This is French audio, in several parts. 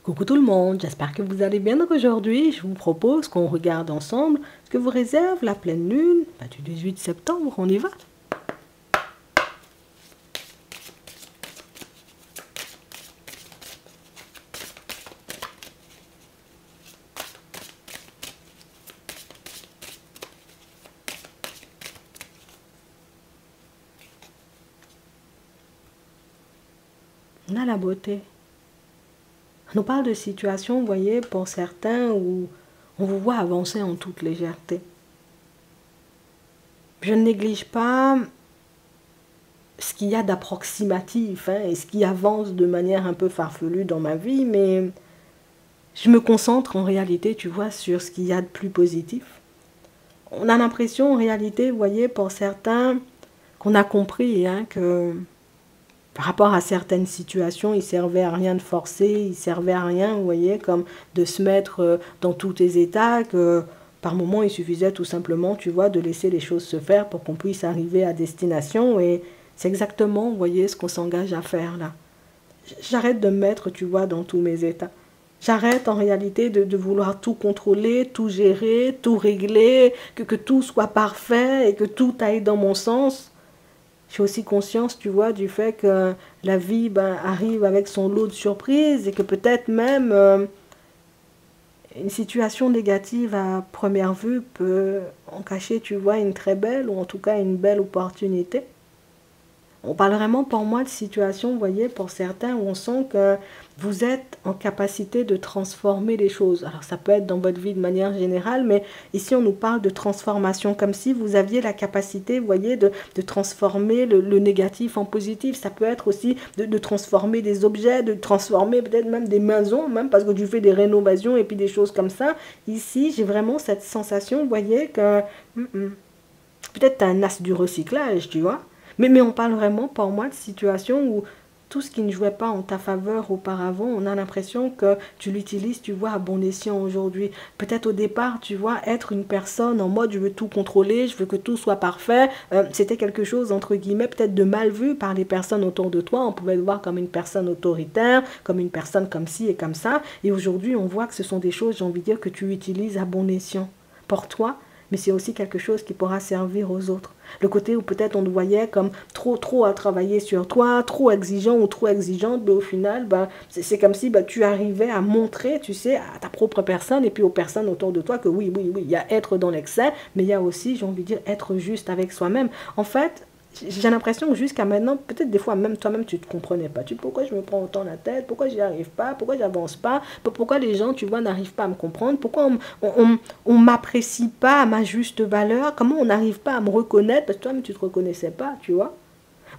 Coucou tout le monde, j'espère que vous allez bien. Donc aujourd'hui, je vous propose qu'on regarde ensemble ce que vous réserve la pleine lune du 18 septembre. On y va? On a la beauté. On nous parle de situations, vous voyez, pour certains où on vous voit avancer en toute légèreté. Je ne néglige pas ce qu'il y a d'approximatif et ce qui avance de manière un peu farfelue dans ma vie, mais je me concentre en réalité, tu vois, sur ce qu'il y a de plus positif. On a l'impression en réalité, vous voyez, pour certains, qu'on a compris que par rapport à certaines situations, il servait à rien de forcer, il servait à rien, vous voyez, comme de se mettre dans tous tes états, que par moment, il suffisait tout simplement, tu vois, de laisser les choses se faire pour qu'on puisse arriver à destination. Et c'est exactement, vous voyez, ce qu'on s'engage à faire là. J'arrête de me mettre, tu vois, dans tous mes états. J'arrête en réalité de vouloir tout contrôler, tout gérer, tout régler, que tout soit parfait et que tout aille dans mon sens. J'ai aussi conscience, tu vois, du fait que la vie arrive avec son lot de surprises et que peut-être même une situation négative à première vue peut en cacher, tu vois, une très belle ou en tout cas une belle opportunité. On parle vraiment pour moi de situation, vous voyez, pour certains où on sent que vous êtes en capacité de transformer les choses. Alors ça peut être dans votre vie de manière générale, mais ici on nous parle de transformation, comme si vous aviez la capacité, vous voyez, de transformer le négatif en positif. Ça peut être aussi de transformer des objets, de transformer peut-être même des maisons, même parce que tu fais des rénovations et puis des choses comme ça. Ici, j'ai vraiment cette sensation, vous voyez, que peut-être tu as un as du recyclage, tu vois. Mais on parle vraiment, pour moi, de situations où tout ce qui ne jouait pas en ta faveur auparavant, on a l'impression que tu l'utilises, tu vois, à bon escient aujourd'hui. Peut-être au départ, tu vois, être une personne en mode je veux tout contrôler, je veux que tout soit parfait, c'était quelque chose, entre guillemets, peut-être de mal vu par les personnes autour de toi. On pouvait le voir comme une personne autoritaire, comme une personne comme ci et comme ça. Et aujourd'hui, on voit que ce sont des choses, j'ai envie de dire, que tu utilises à bon escient pour toi, mais c'est aussi quelque chose qui pourra servir aux autres. Le côté où peut-être on te voyait comme trop à travailler sur toi, trop exigeant ou trop exigeante, mais au final, c'est comme si tu arrivais à montrer, tu sais, à ta propre personne et puis aux personnes autour de toi que oui, il y a être dans l'excès, mais il y a aussi, j'ai envie de dire, être juste avec soi-même. En fait, j'ai l'impression que jusqu'à maintenant, peut-être des fois même toi-même tu ne te comprenais pas. Tu dis pourquoi je me prends autant la tête, pourquoi j'y arrive pas, pourquoi j'avance pas, pourquoi les gens, tu vois, n'arrivent pas à me comprendre, pourquoi on m'apprécie pas à ma juste valeur, comment on n'arrive pas à me reconnaître, parce que toi-même tu te reconnaissais pas, tu vois.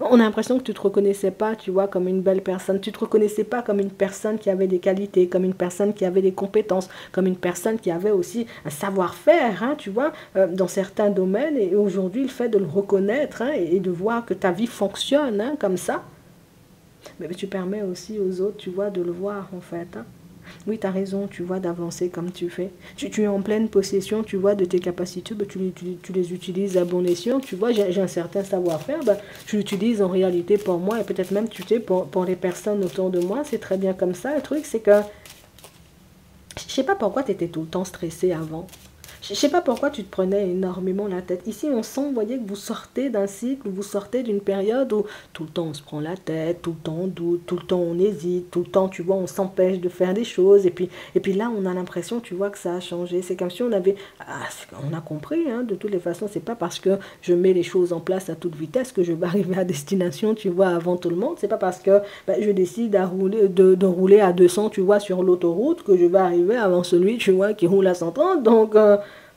On a l'impression que tu te reconnaissais pas, tu vois, comme une belle personne. Tu te reconnaissais pas comme une personne qui avait des qualités, comme une personne qui avait des compétences, comme une personne qui avait aussi un savoir-faire, tu vois, dans certains domaines. Et aujourd'hui, le fait de le reconnaître et de voir que ta vie fonctionne comme ça, mais tu permets aussi aux autres, tu vois, de le voir en fait. Oui, tu as raison, tu vois, d'avancer comme tu fais. Tu es en pleine possession, tu vois, de tes capacités, tu les utilises à bon escient, tu vois, j'ai un certain savoir-faire, je l'utilise en réalité pour moi et peut-être même, tu sais, pour les personnes autour de moi, c'est très bien comme ça. Le truc, c'est que, je sais pas pourquoi tu étais tout le temps stressé avant. Je sais pas pourquoi tu te prenais énormément la tête. Ici, on sent, vous voyez, que vous sortez d'un cycle, vous sortez d'une période où tout le temps on se prend la tête, tout le temps on doute, tout le temps on hésite, tout le temps, tu vois, on s'empêche de faire des choses. Et puis là, on a l'impression, tu vois, que ça a changé. C'est comme si on avait... on a compris, de toutes les façons, c'est pas parce que je mets les choses en place à toute vitesse que je vais arriver à destination, tu vois, avant tout le monde. C'est pas parce que je décide de rouler à 200, tu vois, sur l'autoroute que je vais arriver avant celui, tu vois, qui roule à 130. Donc...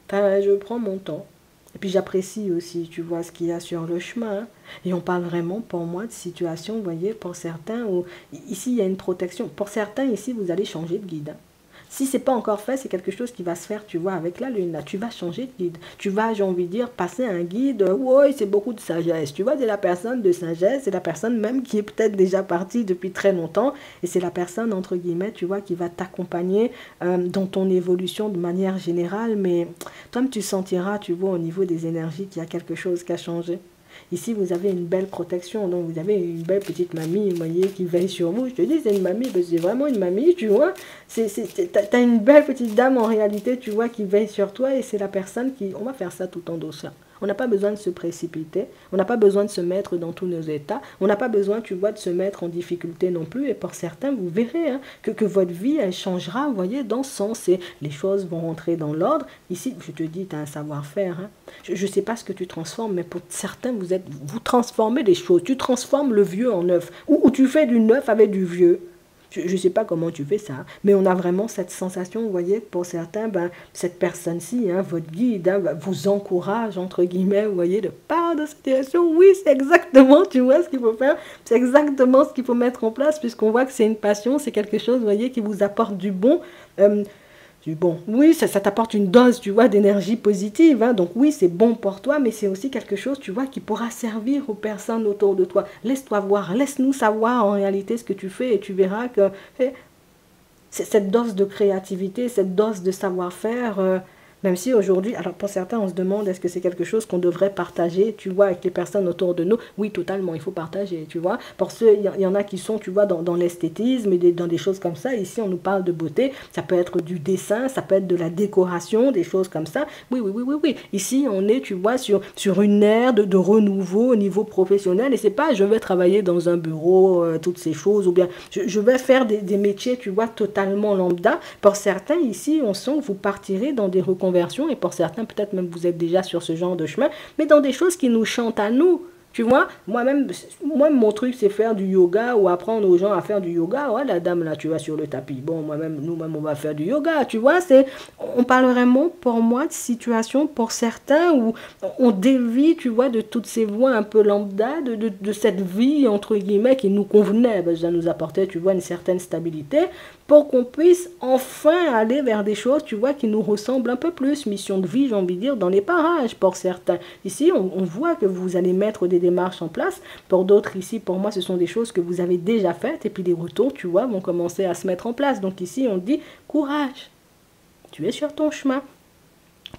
je prends mon temps. Et puis j'apprécie aussi, tu vois, ce qu'il y a sur le chemin. Et on parle vraiment, pour moi, de situation, vous voyez, pour certains, où ici, il y a une protection. Pour certains, ici, vous allez changer de guide. Si c'est pas encore fait, c'est quelque chose qui va se faire, tu vois, avec la lune. Là, tu vas changer de guide. Tu vas, j'ai envie de dire, passer un guide. Oui, c'est beaucoup de sagesse. Tu vois, c'est la personne de sagesse. C'est la personne même qui est peut-être déjà partie depuis très longtemps. Et c'est la personne, entre guillemets, tu vois, qui va t'accompagner dans ton évolution de manière générale. Mais toi, tu sentiras, tu vois, au niveau des énergies qu'il y a quelque chose qui a changé. Ici, vous avez une belle protection, donc vous avez une belle petite mamie, vous voyez, qui veille sur vous. Je te dis, c'est une mamie, parce que c'est vraiment une mamie, tu vois. T'as une belle petite dame en réalité, tu vois, qui veille sur toi, et c'est la personne qui... On va faire ça tout en douceur. On n'a pas besoin de se précipiter, on n'a pas besoin de se mettre dans tous nos états, on n'a pas besoin, tu vois, de se mettre en difficulté non plus. Et pour certains, vous verrez hein, que votre vie, elle changera, vous voyez, dans ce sens. Et les choses vont rentrer dans l'ordre. Ici, je te dis, tu as un savoir-faire. Hein. Je ne sais pas ce que tu transformes, mais pour certains, vous transformez des choses. Tu transformes le vieux en neuf. Ou tu fais du neuf avec du vieux. Je ne sais pas comment tu fais ça, mais on a vraiment cette sensation, vous voyez, pour certains, ben, cette personne-ci, hein, votre guide, hein, vous encourage, entre guillemets, vous voyez, de part de cette situation. Oui, c'est exactement, tu vois, ce qu'il faut faire. C'est exactement ce qu'il faut mettre en place, puisqu'on voit que c'est une passion, c'est quelque chose, vous voyez, qui vous apporte du bon. Bon, oui, ça t'apporte une dose, tu vois, d'énergie positive. Hein, donc oui, c'est bon pour toi, mais c'est aussi quelque chose, tu vois, qui pourra servir aux personnes autour de toi. Laisse-toi voir, laisse-nous savoir en réalité ce que tu fais et tu verras que cette dose de créativité, cette dose de savoir-faire, même si aujourd'hui, alors pour certains, on se demande est-ce que c'est quelque chose qu'on devrait partager, tu vois, avec les personnes autour de nous. Oui, totalement, il faut partager, tu vois. Pour ceux, il y en a qui sont, tu vois, dans l'esthétisme et dans des choses comme ça. Ici, on nous parle de beauté. Ça peut être du dessin, ça peut être de la décoration, des choses comme ça. Oui, oui, oui, oui, oui. Ici, on est, tu vois, sur une ère de renouveau au niveau professionnel. Et c'est pas, je vais travailler dans un bureau, toutes ces choses, ou bien je vais faire des métiers, tu vois, totalement lambda. Pour certains, ici, on sent que vous partirez dans des reconversions. Et pour certains, peut-être même vous êtes déjà sur ce genre de chemin, mais dans des choses qui nous chantent à nous. Tu vois, moi-même, mon truc, c'est faire du yoga ou apprendre aux gens à faire du yoga. Ouais, la dame, là, tu vas sur le tapis. Bon, moi-même, nous-mêmes, on va faire du yoga. Tu vois, on parle vraiment, pour moi, de situation pour certains où on dévie, tu vois, de toutes ces voies un peu lambda, de cette vie, entre guillemets, qui nous convenait. Ben, ça nous apportait, tu vois, une certaine stabilité pour qu'on puisse enfin aller vers des choses, tu vois, qui nous ressemblent un peu plus. Mission de vie, j'ai envie de dire, dans les parages, pour certains. Ici, on voit que vous allez mettre des démarches en place. Pour d'autres, ici, pour moi, ce sont des choses que vous avez déjà faites. Et puis, les retours, tu vois, vont commencer à se mettre en place. Donc, ici, on dit courage. Tu es sur ton chemin.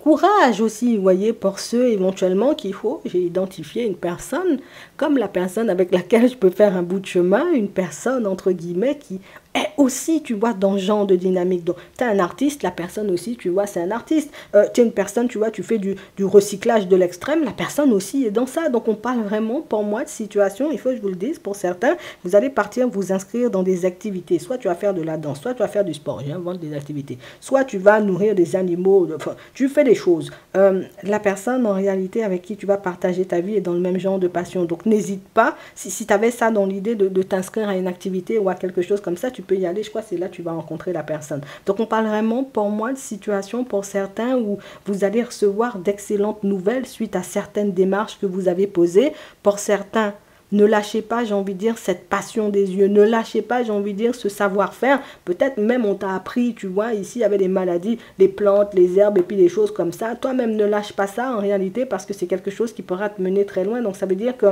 Courage aussi, vous voyez, pour ceux éventuellement qu'il faut, j'ai identifié une personne comme la personne avec laquelle je peux faire un bout de chemin, une personne entre guillemets qui est aussi, tu vois, dans ce genre de dynamique. Donc, tu es un artiste, la personne aussi, tu vois, c'est un artiste. Tu es une personne, tu vois, tu fais du recyclage de l'extrême, la personne aussi est dans ça. Donc, on parle vraiment, pour moi, de situation, il faut que je vous le dise, pour certains, vous allez partir vous inscrire dans des activités. Soit tu vas faire de la danse, soit tu vas faire du sport, j'invente des activités. Soit tu vas nourrir des animaux, enfin, tu fais des choses. La personne, en réalité, avec qui tu vas partager ta vie est dans le même genre de passion. Donc, n'hésite pas, si tu avais ça dans l'idée de t'inscrire à une activité ou à quelque chose comme ça, tu peux y aller, je crois que c'est là que tu vas rencontrer la personne. Donc on parle vraiment pour moi de situation pour certains où vous allez recevoir d'excellentes nouvelles suite à certaines démarches que vous avez posées. Pour certains, ne lâchez pas, j'ai envie de dire, cette passion des yeux. Ne lâchez pas, j'ai envie de dire, ce savoir-faire. Peut-être même on t'a appris, tu vois, ici, il y avait des maladies, les plantes, les herbes et puis des choses comme ça. Toi-même, ne lâche pas ça en réalité parce que c'est quelque chose qui pourra te mener très loin. Donc ça veut dire que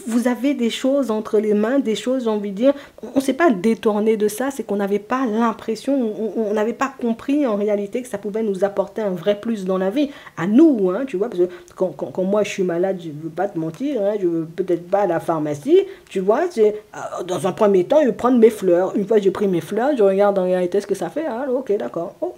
vous avez des choses entre les mains, des choses, j'ai envie de dire, on ne s'est pas détourné de ça, c'est qu'on n'avait pas l'impression, on n'avait pas compris en réalité que ça pouvait nous apporter un vrai plus dans la vie. À nous, hein, tu vois, parce que quand moi je suis malade, je ne veux pas te mentir, hein, je ne veux peut-être pas à la pharmacie, tu vois, dans un premier temps, je vais prendre mes fleurs. Une fois que j'ai pris mes fleurs, je regarde en réalité ce que ça fait. Ah, ok, d'accord. Oh.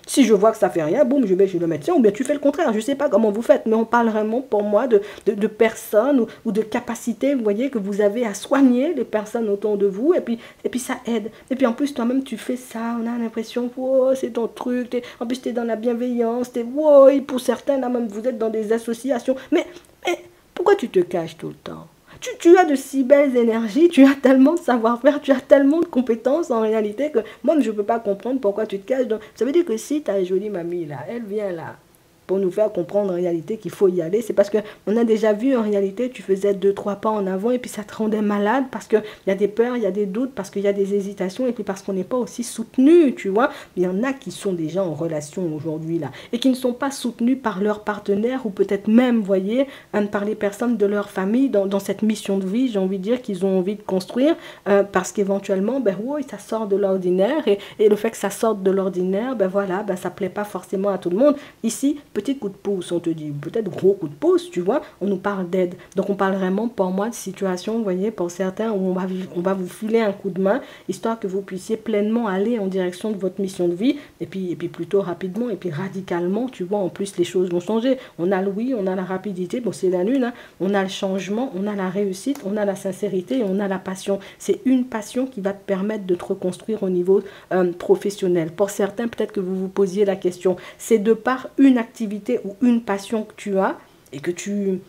Si je vois que ça fait rien, boum, je vais chez le médecin, ou bien tu fais le contraire. Je ne sais pas comment vous faites, mais on parle vraiment pour moi de personnes ou de capacités, vous voyez, que vous avez à soigner les personnes autour de vous, et puis ça aide. Et puis en plus, toi-même, tu fais ça, on a l'impression, wow, c'est ton truc, en plus, tu es dans la bienveillance, wow, et pour certains, là même, vous êtes dans des associations. Mais pourquoi tu te caches tout le temps? Tu as de si belles énergies, tu as tellement de savoir-faire, tu as tellement de compétences en réalité que moi, je ne peux pas comprendre pourquoi tu te caches. Donc, ça veut dire que si ta jolie mamie, là, elle vient là, pour nous faire comprendre en réalité qu'il faut y aller, c'est parce qu'on a déjà vu en réalité, tu faisais 2-3 pas en avant et puis ça te rendait malade parce qu'il y a des peurs, il y a des doutes, parce qu'il y a des hésitations et puis parce qu'on n'est pas aussi soutenu, tu vois. Il y en a qui sont déjà en relation aujourd'hui là et qui ne sont pas soutenus par leur partenaire ou peut-être même, vous voyez, par les personnes de leur famille dans cette mission de vie, j'ai envie de dire qu'ils ont envie de construire parce qu'éventuellement, ben oui, ça sort de l'ordinaire et le fait que ça sorte de l'ordinaire, ben voilà, ben ça plaît pas forcément à tout le monde. Ici, petit coup de pouce, on te dit peut-être gros coup de pouce, tu vois, on nous parle d'aide. Donc on parle vraiment pour moi de situation, vous voyez, pour certains où on va vous filer un coup de main, histoire que vous puissiez pleinement aller en direction de votre mission de vie, et puis plutôt rapidement, et puis radicalement, tu vois, en plus les choses vont changer. On a le oui, on a la rapidité, bon c'est la lune, hein, on a le changement, on a la réussite, on a la sincérité, et on a la passion. C'est une passion qui va te permettre de te reconstruire au niveau professionnel. Pour certains, peut-être que vous vous posiez la question, c'est de par une activité ou une passion que tu as et que tu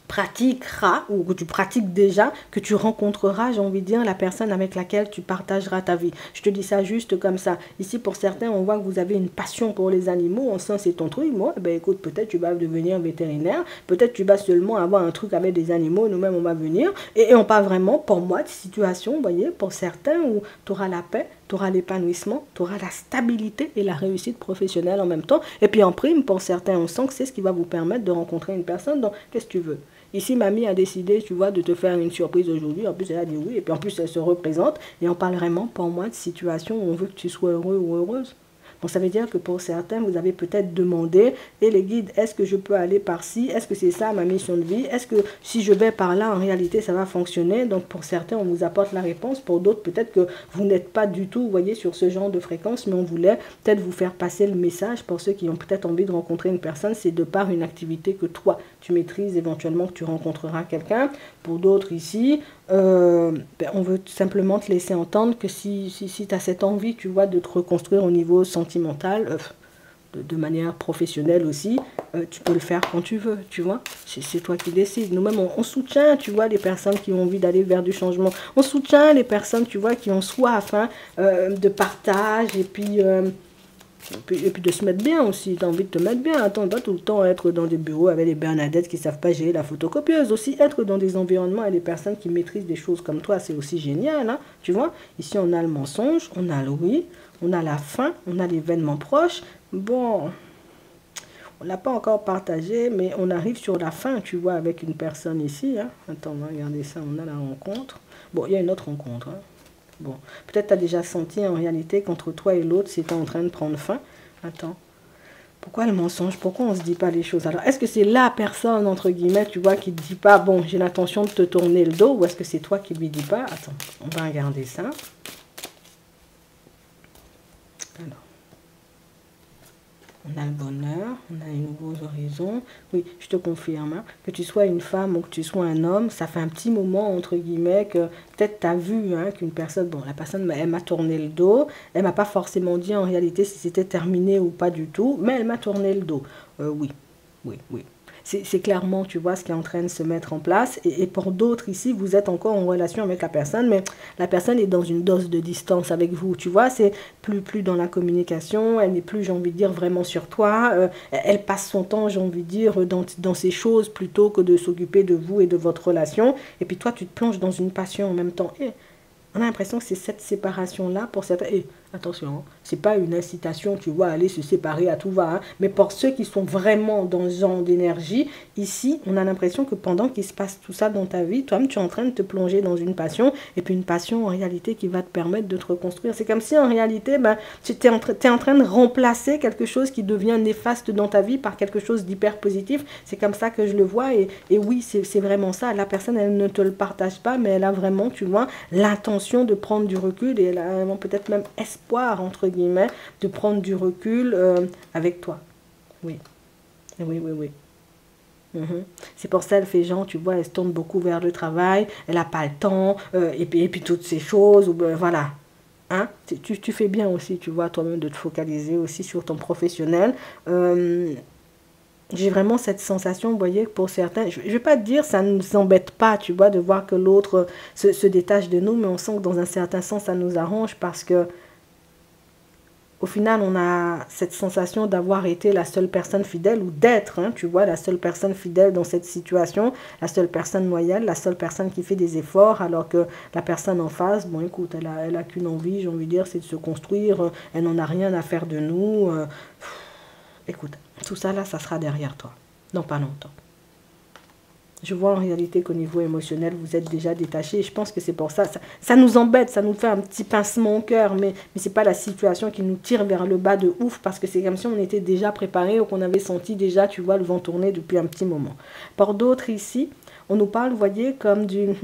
pratiqueras ou que tu pratiques déjà, que tu rencontreras, j'ai envie de dire, la personne avec laquelle tu partageras ta vie. Je te dis ça juste comme ça. Ici, pour certains, on voit que vous avez une passion pour les animaux. On sent c'est ton truc. Moi, ben écoute, peut-être tu vas devenir vétérinaire. Peut-être tu vas seulement avoir un truc avec des animaux. Nous-mêmes, on va venir. Et on parle vraiment, pour moi, de situation, vous voyez, pour certains où tu auras la paix, tu auras l'épanouissement, tu auras la stabilité et la réussite professionnelle en même temps. Et puis en prime, pour certains, on sent que c'est ce qui va vous permettre de rencontrer une personne. Donc, qu'est-ce que tu veux? Ici, mamie a décidé, tu vois, de te faire une surprise aujourd'hui. En plus, elle a dit oui. Et puis en plus, elle se représente. Et on parle vraiment, pour moi, de situation où on veut que tu sois heureux ou heureuse. Donc ça veut dire que pour certains, vous avez peut-être demandé, et les guides, est-ce que je peux aller par-ci? Est-ce que c'est ça ma mission de vie? Est-ce que si je vais par là, en réalité, ça va fonctionner? Donc pour certains, on vous apporte la réponse. Pour d'autres, peut-être que vous n'êtes pas du tout, vous voyez, sur ce genre de fréquence, mais on voulait peut-être vous faire passer le message pour ceux qui ont peut-être envie de rencontrer une personne. C'est de par une activité que toi, tu maîtrises, éventuellement que tu rencontreras quelqu'un. Pour d'autres ici, on veut simplement te laisser entendre que si tu as cette envie, tu vois, de te reconstruire au niveau sentimental, de manière professionnelle aussi, tu peux le faire quand tu veux, tu vois. C'est toi qui décides. Nous-mêmes, on soutient, tu vois, les personnes qui ont envie d'aller vers du changement. On soutient les personnes, tu vois, qui ont soif de partage et puis de se mettre bien aussi. Tu as envie de te mettre bien. Attends, pas tout le temps être dans des bureaux avec des Bernadettes qui ne savent pas gérer la photocopieuse. Aussi, être dans des environnements avec des personnes qui maîtrisent des choses comme toi, c'est aussi génial. Hein, tu vois, ici, on a le mensonge, on a le oui, on a la fin, on a l'événement proche. Bon, on ne l'a pas encore partagé, mais on arrive sur la fin, tu vois, avec une personne ici. Hein. Attends, on va regarder ça. On a la rencontre. Bon, il y a une autre rencontre. Hein. Bon, peut-être tu as déjà senti en réalité qu'entre toi et l'autre, c'était en train de prendre fin. Attends, pourquoi le mensonge? Pourquoi on ne se dit pas les choses? Alors, est-ce que c'est la personne, entre guillemets, tu vois, qui ne te dit pas, bon, j'ai l'intention de te tourner le dos, ou est-ce que c'est toi qui ne lui dis pas? Attends, on va regarder ça. Alors. On a le bonheur, on a les nouveaux horizons. Oui, je te confirme, hein, que tu sois une femme ou que tu sois un homme, ça fait un petit moment, entre guillemets, que peut-être tu as vu hein, qu'une personne, bon, la personne, elle m'a tourné le dos. Elle m'a pas forcément dit en réalité si c'était terminé ou pas du tout, mais elle m'a tourné le dos. Oui, oui, oui. C'est clairement, tu vois, ce qui est en train de se mettre en place. Et pour d'autres ici, vous êtes encore en relation avec la personne, mais la personne est dans une dose de distance avec vous. Tu vois, c'est plus dans la communication. Elle n'est plus, j'ai envie de dire, vraiment sur toi. Elle passe son temps, j'ai envie de dire, dans ces choses plutôt que de s'occuper de vous et de votre relation. Et puis toi, tu te plonges dans une passion en même temps. Et on a l'impression que c'est cette séparation-là pour certains. Et attention, hein, c'est pas une incitation, tu vois, à aller se séparer à tout va. Hein, mais pour ceux qui sont vraiment dans ce genre d'énergie, ici, on a l'impression que pendant qu'il se passe tout ça dans ta vie, toi-même, tu es en train de te plonger dans une passion. Et puis une passion, en réalité, qui va te permettre de te reconstruire. C'est comme si, en réalité, ben, tu es en train de remplacer quelque chose qui devient néfaste dans ta vie par quelque chose d'hyper positif. C'est comme ça que je le vois. Et oui, c'est vraiment ça. La personne, elle ne te le partage pas, mais elle a vraiment, tu vois, l'intention de prendre du recul et elle a peut-être même espoir, entre guillemets, de prendre du recul avec toi. Oui, oui, oui, oui. C'est pour ça elle fait genre, tu vois, elle se tourne beaucoup vers le travail, elle n'a pas le temps, et puis toutes ces choses, ou ben, voilà. Hein? Tu fais bien aussi, tu vois, toi-même de te focaliser aussi sur ton professionnel. J'ai vraiment cette sensation, vous voyez, pour certains, je ne vais pas te dire, ça ne nous embête pas, tu vois, de voir que l'autre se détache de nous, mais on sent que dans un certain sens, ça nous arrange parce que au final, on a cette sensation d'avoir été la seule personne fidèle ou d'être, hein, tu vois, la seule personne fidèle dans cette situation, la seule personne loyale, la seule personne qui fait des efforts, alors que la personne en face, bon, écoute, elle a qu'une envie, j'ai envie de dire, c'est de se construire, elle n'en a rien à faire de nous. Écoute, tout ça là, ça sera derrière toi, dans pas longtemps. Je vois en réalité qu'au niveau émotionnel, vous êtes déjà détaché. Et je pense que c'est pour ça. Ça nous embête, ça nous fait un petit pincement au cœur. Mais ce n'est pas la situation qui nous tire vers le bas de ouf. Parce que c'est comme si on était déjà préparé ou qu'on avait senti déjà, tu vois, le vent tourner depuis un petit moment. Pour d'autres ici, on nous parle, vous voyez, comme d'une...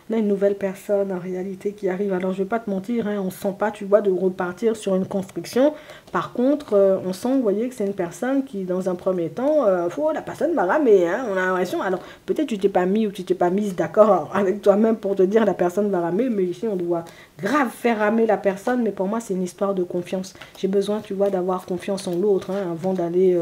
On a une nouvelle personne en réalité qui arrive. Alors, je ne vais pas te mentir, hein, on ne sent pas, tu vois, de repartir sur une construction. Par contre, on sent, vous voyez, que c'est une personne qui, dans un premier temps, la personne va ramer. Hein, on a l'impression. Alors, peut-être tu t'es pas mis ou tu t'es pas mise d'accord avec toi-même pour te dire la personne va ramer. Mais ici, on doit grave faire ramer la personne. Mais pour moi, c'est une histoire de confiance. J'ai besoin, tu vois, d'avoir confiance en l'autre hein, avant d'aller...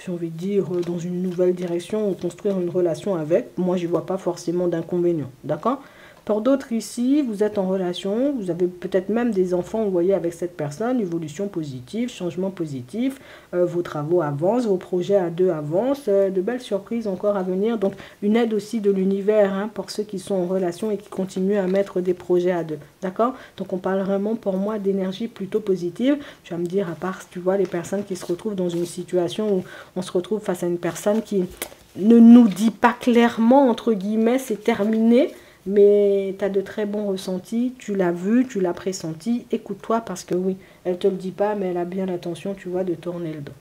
j'ai envie de dire, dans une nouvelle direction ou construire une relation avec. Moi, je ne vois pas forcément d'inconvénient. D'accord ? Pour d'autres ici, vous êtes en relation, vous avez peut-être même des enfants, vous voyez, avec cette personne, évolution positive, changement positif, vos travaux avancent, vos projets à deux avancent, de belles surprises encore à venir. Donc, une aide aussi de l'univers hein, pour ceux qui sont en relation et qui continuent à mettre des projets à deux. D'accord? Donc, on parle vraiment pour moi d'énergie plutôt positive. Tu vas me dire, à part, tu vois, les personnes qui se retrouvent dans une situation où on se retrouve face à une personne qui ne nous dit pas clairement, entre guillemets, c'est terminé. Mais tu as de très bons ressentis, tu l'as vu, tu l'as pressenti, écoute-toi parce que oui, elle ne te le dit pas, mais elle a bien l'intention, tu vois, de tourner le dos.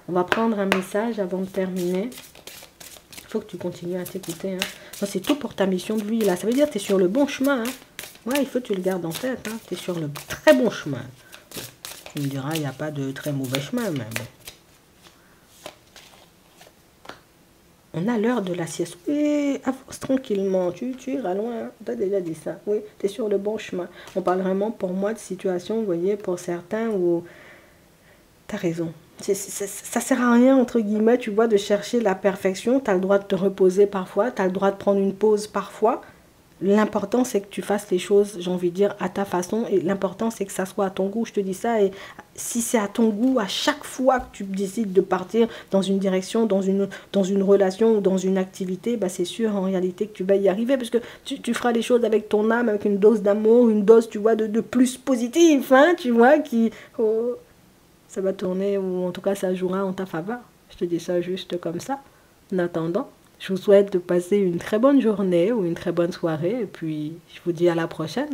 On va prendre un message avant de terminer. Il faut que tu continues à t'écouter. Hein. C'est tout pour ta mission de vie, là. Ça veut dire que tu es sur le bon chemin. Hein. Ouais, il faut que tu le gardes en tête. Hein. Tu es sur le très bon chemin. Tu me diras, il n'y a pas de très mauvais chemin, mais bon. On a l'heure de la sieste. Oui, avance tranquillement. Tu iras loin. Hein. Tu as déjà dit ça. Oui, tu es sur le bon chemin. On parle vraiment pour moi de situation, vous voyez, pour certains où... Tu as raison. Ça sert à rien, entre guillemets, tu vois, de chercher la perfection. Tu as le droit de te reposer parfois. Tu as le droit de prendre une pause parfois. L'important, c'est que tu fasses les choses, j'ai envie de dire, à ta façon. Et l'important, c'est que ça soit à ton goût. Je te dis ça. Et si c'est à ton goût, à chaque fois que tu décides de partir dans une direction, dans une relation ou dans une activité, bah c'est sûr, en réalité, que tu vas y arriver. Parce que tu feras les choses avec ton âme, avec une dose d'amour, une dose, tu vois, de plus positif, hein, tu vois, qui... Oh, ça va tourner, ou en tout cas, ça jouera en ta faveur. Je te dis ça juste comme ça. En attendant, je vous souhaite de passer une très bonne journée ou une très bonne soirée. Et puis, je vous dis à la prochaine.